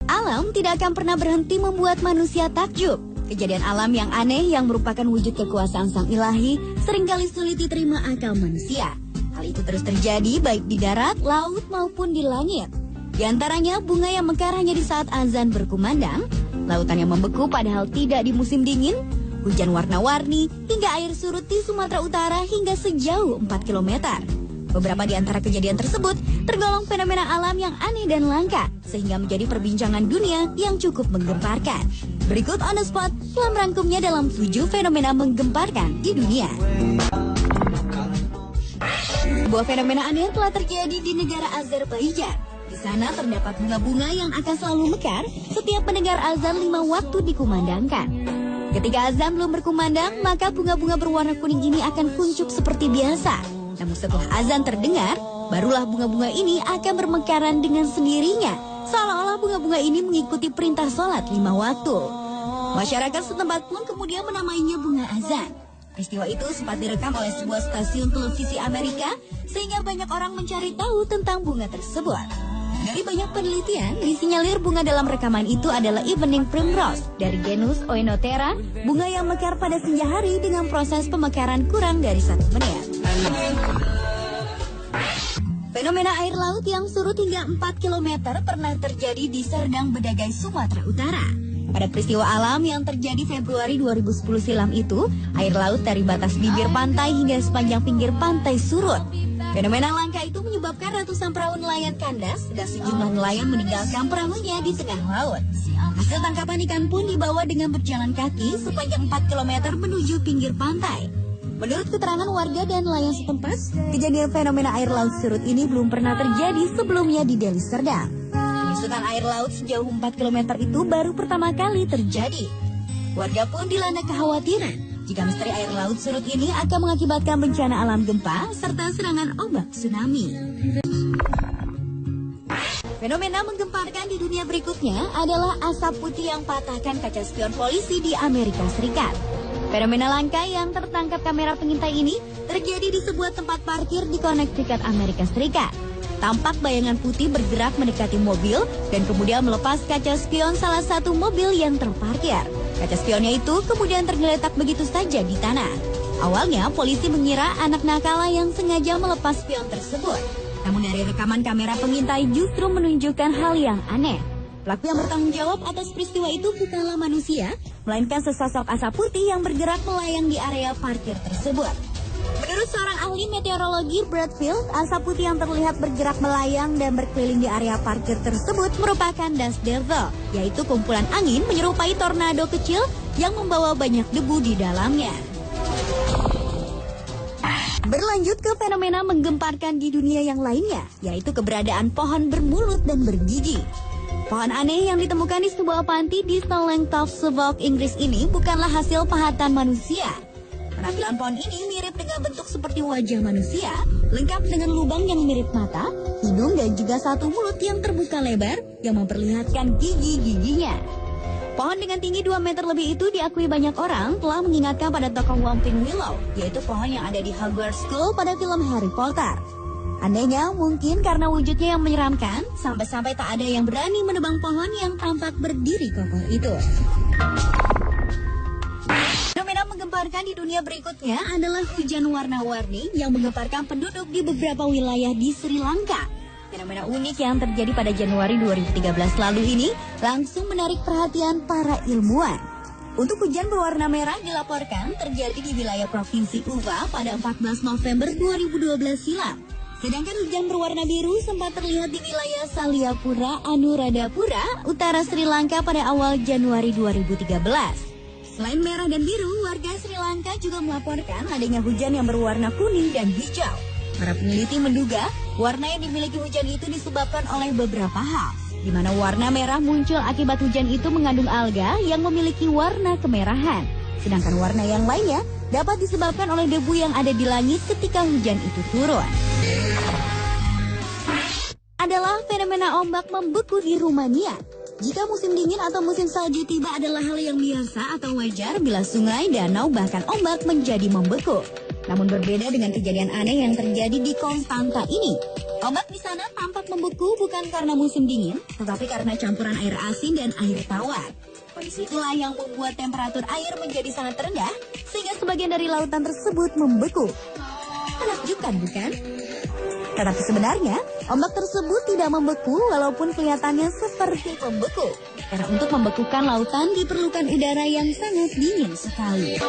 Alam tidak akan pernah berhenti membuat manusia takjub. Kejadian alam yang aneh yang merupakan wujud kekuasaan sang ilahi seringkali sulit diterima akal manusia. Hal itu terus terjadi baik di darat, laut maupun di langit. Di antaranya bunga yang mekar hanya di saat azan berkumandang, lautan yang membeku padahal tidak di musim dingin, hujan warna-warni, hingga air surut di Sumatera Utara hingga sejauh 4 kilometer. Beberapa di antara kejadian tersebut tergolong fenomena alam yang aneh dan langka, sehingga menjadi perbincangan dunia yang cukup menggemparkan. Berikut on the spot telah merangkumnya dalam 7 fenomena menggemparkan di dunia. Sebuah fenomena aneh telah terjadi di negara Azerbaijan. Di sana terdapat bunga-bunga yang akan selalu mekar setiap mendengar azan 5 waktu dikumandangkan. Ketika azan belum berkumandang, maka bunga-bunga berwarna kuning ini akan kuncup seperti biasa. Namun setelah azan terdengar, barulah bunga-bunga ini akan bermekaran dengan sendirinya, seolah-olah bunga-bunga ini mengikuti perintah sholat 5 waktu. Masyarakat setempat pun kemudian menamainya bunga azan. Peristiwa itu sempat direkam oleh sebuah stasiun televisi Amerika, sehingga banyak orang mencari tahu tentang bunga tersebut. Dari banyak penelitian, disinyalir bunga dalam rekaman itu adalah evening primrose dari genus Oenothera, bunga yang mekar pada senja hari dengan proses pemekaran kurang dari 1 menit. Fenomena air laut yang surut hingga 4 km pernah terjadi di Serdang Bedagai, Sumatera Utara. Pada peristiwa alam yang terjadi Februari 2010 silam itu, air laut dari batas bibir pantai hingga sepanjang pinggir pantai surut. Fenomena langka itu menyebabkan ratusan perahu nelayan kandas dan sejumlah nelayan meninggalkan perahunya di tengah laut. Hasil tangkapan ikan pun dibawa dengan berjalan kaki sepanjang 4 km menuju pinggir pantai. Menurut keterangan warga dan nelayan setempat, kejadian fenomena air laut surut ini belum pernah terjadi sebelumnya di Deli Serdang. Penyusutan air laut sejauh 4 km itu baru pertama kali terjadi. Warga pun dilanda kekhawatiran jika misteri air laut surut ini akan mengakibatkan bencana alam gempa serta serangan ombak tsunami. Fenomena menggemparkan di dunia berikutnya adalah asap putih yang patahkan kaca spion polisi di Amerika Serikat. Fenomena langka yang tertangkap kamera pengintai ini terjadi di sebuah tempat parkir di Connecticut, Amerika Serikat. Tampak bayangan putih bergerak mendekati mobil dan kemudian melepas kaca spion salah satu mobil yang terparkir. Kaca spionnya itu kemudian tergeletak begitu saja di tanah. Awalnya polisi mengira anak nakal yang sengaja melepas spion tersebut. Namun dari rekaman kamera pengintai justru menunjukkan hal yang aneh. Pelaku yang bertanggung jawab atas peristiwa itu bukanlah manusia, melainkan sesosok asap putih yang bergerak melayang di area parkir tersebut. Menurut seorang ahli meteorologi Bradfield, asap putih yang terlihat bergerak melayang dan berkeliling di area parkir tersebut merupakan dust devil, yaitu kumpulan angin menyerupai tornado kecil yang membawa banyak debu di dalamnya. Berlanjut ke fenomena menggemparkan di dunia yang lainnya, yaitu keberadaan pohon bermulut dan bergigi. Pohon aneh yang ditemukan di sebuah panti di Stolengtov, Suffolk, Inggris ini bukanlah hasil pahatan manusia. Penampilan pohon ini mirip dengan bentuk seperti wajah manusia, lengkap dengan lubang yang mirip mata, hidung dan juga satu mulut yang terbuka lebar yang memperlihatkan gigi-giginya. Pohon dengan tinggi 2 meter lebih itu diakui banyak orang telah mengingatkan pada tokoh Weeping Willow, yaitu pohon yang ada di Hogwarts School pada film Harry Potter. Anehnya mungkin karena wujudnya yang menyeramkan, sampai-sampai tak ada yang berani menebang pohon yang tampak berdiri kokoh itu. Fenomena menggemparkan di dunia berikutnya adalah hujan warna-warni yang menggemparkan penduduk di beberapa wilayah di Sri Lanka. Fenomena unik yang terjadi pada Januari 2013 lalu ini langsung menarik perhatian para ilmuwan. Untuk hujan berwarna merah dilaporkan terjadi di wilayah Provinsi Uva pada 14 November 2012 silam. Sedangkan hujan berwarna biru sempat terlihat di wilayah Saliapura, Anuradhapura, utara Sri Lanka pada awal Januari 2013. Selain merah dan biru, warga Sri Lanka juga melaporkan adanya hujan yang berwarna kuning dan hijau. Para peneliti menduga warna yang dimiliki hujan itu disebabkan oleh beberapa hal, di mana warna merah muncul akibat hujan itu mengandung alga yang memiliki warna kemerahan. Sedangkan warna yang lainnya dapat disebabkan oleh debu yang ada di langit ketika hujan itu turun. Adalah fenomena ombak membeku di Rumania. Jika musim dingin atau musim salju tiba adalah hal yang biasa atau wajar bila sungai, danau, bahkan ombak menjadi membeku. Namun berbeda dengan kejadian aneh yang terjadi di Konstanta ini. Ombak di sana tampak membeku bukan karena musim dingin, tetapi karena campuran air asin dan air tawar. Kondisi itulah yang membuat temperatur air menjadi sangat rendah, sehingga sebagian dari lautan tersebut membeku. Menakjubkan, bukan? Tetapi sebenarnya, ombak tersebut tidak membeku walaupun kelihatannya seperti membeku. Karena untuk membekukan lautan diperlukan udara yang sangat dingin sekali.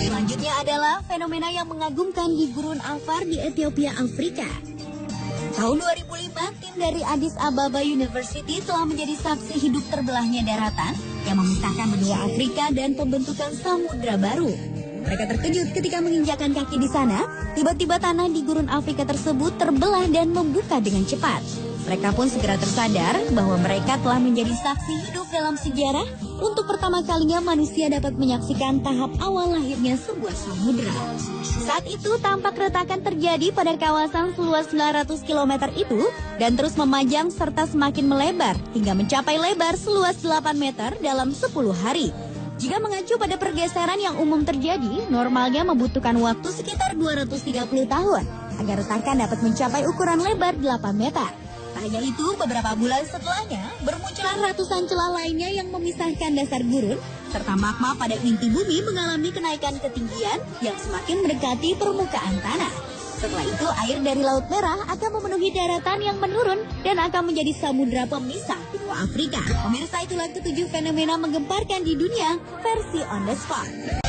Selanjutnya adalah fenomena yang mengagumkan di Gurun Afar di Ethiopia, Afrika. Tahun 2005, tim dari Addis Ababa University telah menjadi saksi hidup terbelahnya daratan yang memisahkan benua Afrika dan pembentukan samudra baru. Mereka terkejut ketika menginjakkan kaki di sana, tiba-tiba tanah di gurun Afrika tersebut terbelah dan membuka dengan cepat. Mereka pun segera tersadar bahwa mereka telah menjadi saksi hidup dalam sejarah untuk pertama kalinya manusia dapat menyaksikan tahap awal lahirnya sebuah samudra. Saat itu tampak retakan terjadi pada kawasan seluas 900 km itu dan terus memajang serta semakin melebar hingga mencapai lebar seluas 8 meter dalam 10 hari. Jika mengacu pada pergeseran yang umum terjadi, normalnya membutuhkan waktu sekitar 230 tahun agar retakan dapat mencapai ukuran lebar 8 meter. Tak hanya itu, beberapa bulan setelahnya, bermunculan ratusan celah lainnya yang memisahkan dasar gurun, serta magma pada inti bumi mengalami kenaikan ketinggian yang semakin mendekati permukaan tanah. Setelah itu, air dari Laut Merah akan memenuhi daratan yang menurun dan akan menjadi samudra pemisah benua Afrika. Pemirsa, itulah ketujuh fenomena menggemparkan di dunia versi On The Spot.